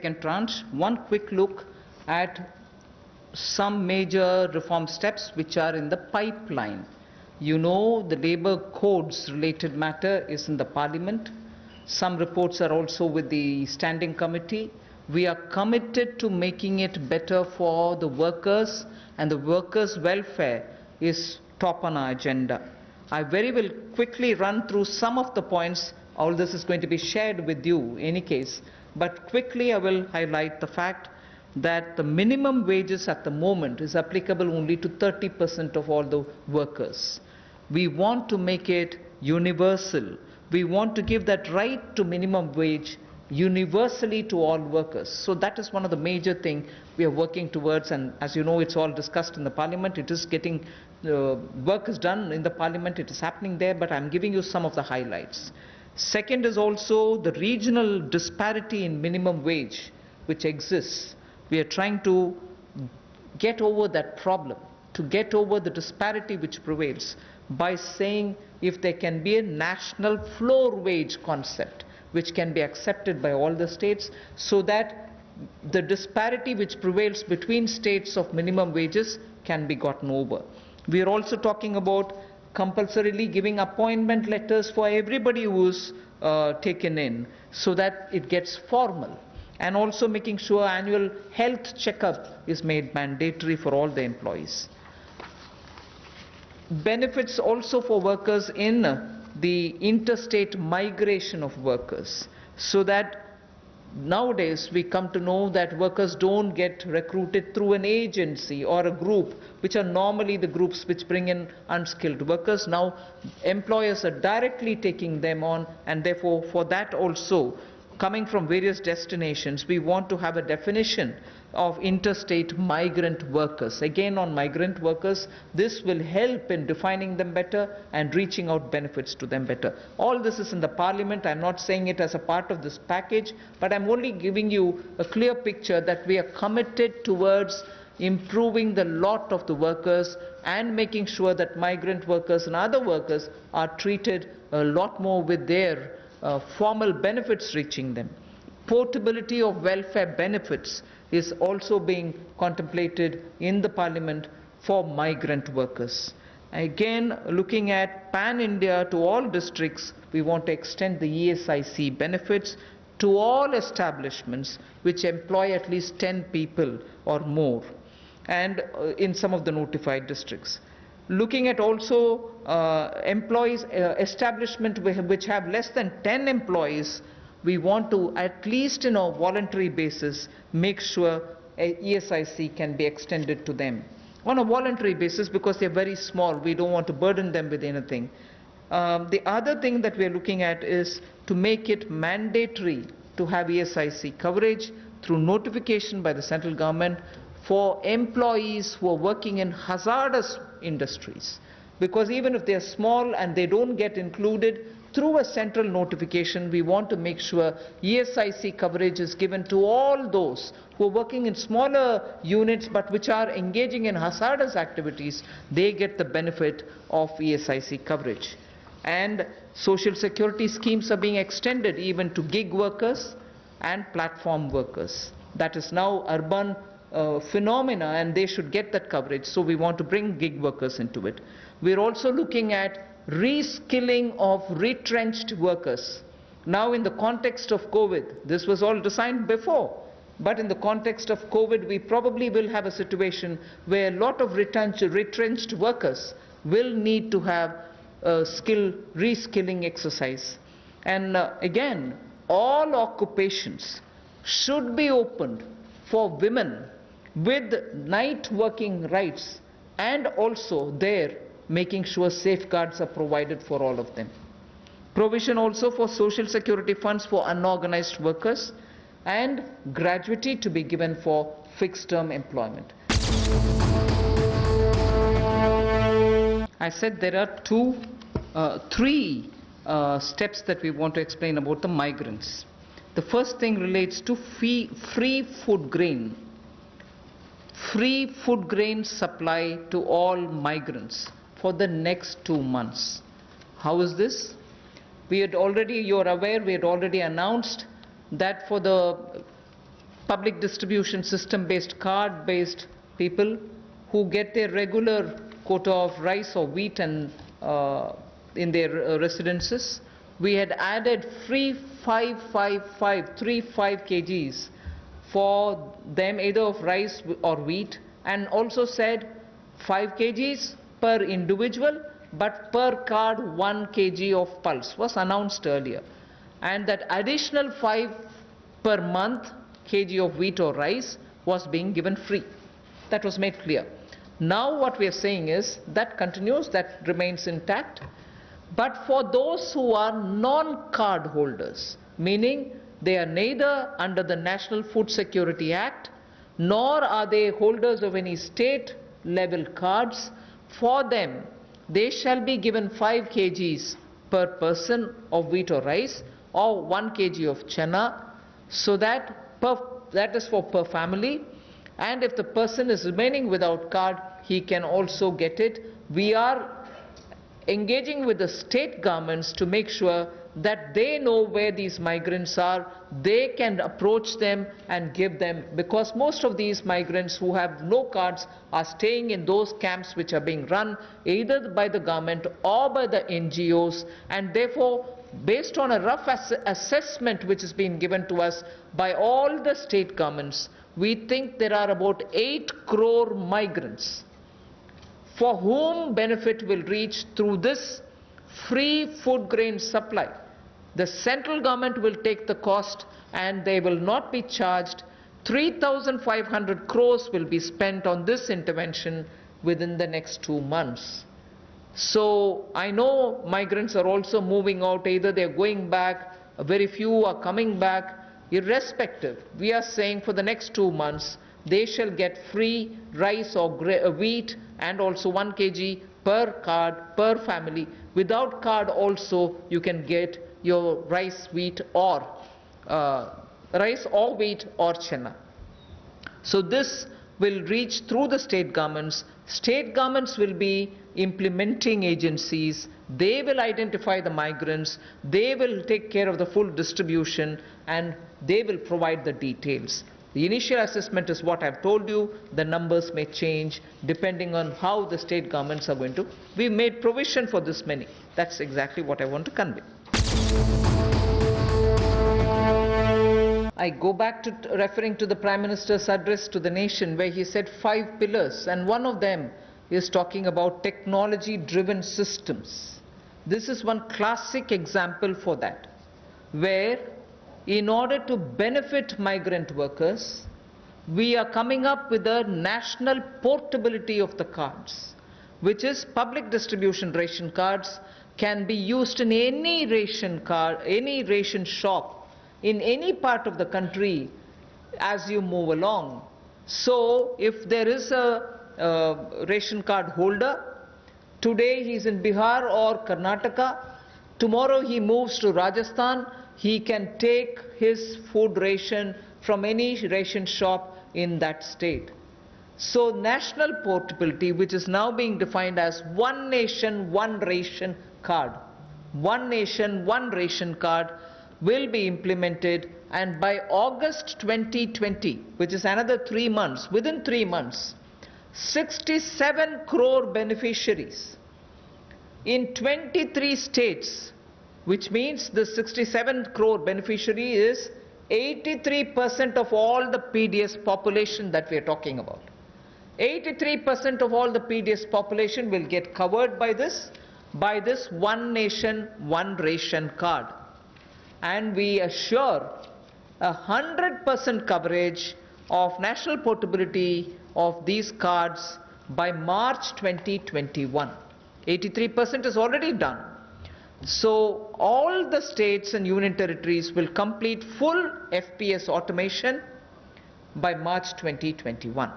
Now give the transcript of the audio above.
second tranche, one quick look at some major reform steps which are in the pipeline. You know, the labor codes related matter is in the parliament. Some reports are also with the standing committee. We are committed to making it better for the workers, and the workers' welfare is top on our agenda. I very will quickly run through some of the points. All this is going to be shared with you in any case, but quickly I will highlight the fact that the minimum wages at the moment is applicable only to 30% of all the workers. We want to make it universal. We want to give that right to minimum wage universally to all workers. So that is one of the major things we are working towards, and as you know, it's all discussed in the parliament. It is getting, work is done in the parliament, it is happening there, but I'm giving you some of the highlights. Second is also the regional disparity in minimum wage which exists. We are trying to get over that problem, to get over the disparity which prevails by saying if there can be a national floor wage concept which can be accepted by all the states, so that the disparity which prevails between states of minimum wages can be gotten over. We are also talking about compulsorily giving appointment letters for everybody who is taken in, so that it gets formal, and also making sure annual health checkup is made mandatory for all the employees. Benefits also for workers in the interstate migration of workers, so that nowadays we come to know that workers don't get recruited through an agency or a group, which are normally the groups which bring in unskilled workers. Now employers are directly taking them on, and therefore for that also, coming from various destinations, we want to have a definition of interstate migrant workers. Again, on migrant workers, this will help in defining them better and reaching out benefits to them better. All this is in the parliament. I'm not saying it as a part of this package, but I'm only giving you a clear picture that we are committed towards improving the lot of the workers and making sure that migrant workers and other workers are treated a lot more with their formal benefits reaching them. Portability of welfare benefits is also being contemplated in the parliament for migrant workers. Again, looking at pan-India to all districts, we want to extend the ESIC benefits to all establishments which employ at least 10 people or more, and in some of the notified districts. Looking at also employees, establishment which have less than 10 employees, we want to, at least in a voluntary basis, make sure ESIC can be extended to them on a voluntary basis, because they're very small. We don't want to burden them with anything. The other thing that we're looking at is to make it mandatory to have ESIC coverage through notification by the central government for employees who are working in hazardous industries, because even if they are small and they don't get included through a central notification, we want to make sure ESIC coverage is given to all those who are working in smaller units but which are engaging in hazardous activities. They get the benefit of ESIC coverage. And social security schemes are being extended even to gig workers and platform workers. That is now urban phenomena, and they should get that coverage. So we want to bring gig workers into it. We're also looking at reskilling of retrenched workers. Now in the context of COVID, this was all designed before, but in the context of COVID, we probably will have a situation where a lot of retrenched workers will need to have a reskilling exercise. And again, all occupations should be opened for women with night working rights, and also there making sure safeguards are provided for all of them. Provision also for social security funds for unorganized workers, and gratuity to be given for fixed term employment. I said there are three steps that we want to explain about the migrants. The first thing relates to free food grain. Free food grain supply to all migrants for the next 2 months. How is this? We had already, you're aware, we had already announced that for the public distribution system based, card based people who get their regular quota of rice or wheat and in their residences. We had added free 35 kgs for them, either of rice or wheat, and also said 5 kgs per individual, but per card 1 kg of pulse was announced earlier. And that additional 5 per month kg of wheat or rice was being given free. That was made clear. Now what we are saying is that continues, that remains intact. But for those who are non-card holders, meaning they are neither under the National Food Security Act, nor are they holders of any state level cards, for them they shall be given 5 kgs per person of wheat or rice, or 1 kg of chana, so that is for per family. And if the person is remaining without card, he can also get it. We are engaging with the state governments to make sure that they know where these migrants are, they can approach them and give them, because most of these migrants who have no cards are staying in those camps which are being run either by the government or by the NGOs, and therefore, based on a rough assessment which has been given to us by all the state governments, we think there are about 8 crore migrants for whom benefit will reach through this free food grain supply. The central government will take the cost and they will not be charged. 3,500 crores will be spent on this intervention within the next 2 months. So I know migrants are also moving out, either they are going back, very few are coming back. Irrespective, we are saying for the next 2 months, they shall get free rice or wheat and also 1 kg per card per family. Without card also you can get your rice, wheat or wheat or chana. So this will reach through the state governments. State governments will be implementing agencies. They will identify the migrants. They will take care of the full distribution and they will provide the details. The initial assessment is what I've told you. The numbers may change depending on how the state governments are going to. We've made provision for this many. That's exactly what I want to convey. I go back to referring to the Prime Minister's address to the nation, where he said 5 pillars, and one of them is talking about technology-driven systems. This is one classic example for that, where in order to benefit migrant workers, we are coming up with a national portability of the cards, which is public distribution ration cards can be used in any ration card, any ration shop in any part of the country as you move along. So if there is a ration card holder, today he is in Bihar or Karnataka, tomorrow he moves to Rajasthan, he can take his food ration from any ration shop in that state. So national portability, which is now being defined as one nation, one ration card. One nation, one ration card will be implemented, and by August 2020, which is another 3 months, within 3 months, 67 crore beneficiaries in 23 states, which means the 67 crore beneficiary is 83% of all the PDS population that we are talking about. 83% of all the PDS population will get covered by this one nation, one ration card. And we assure 100% coverage of national portability of these cards by March 2021. 83% is already done. So all the states and union territories will complete full FPS automation by March 2021.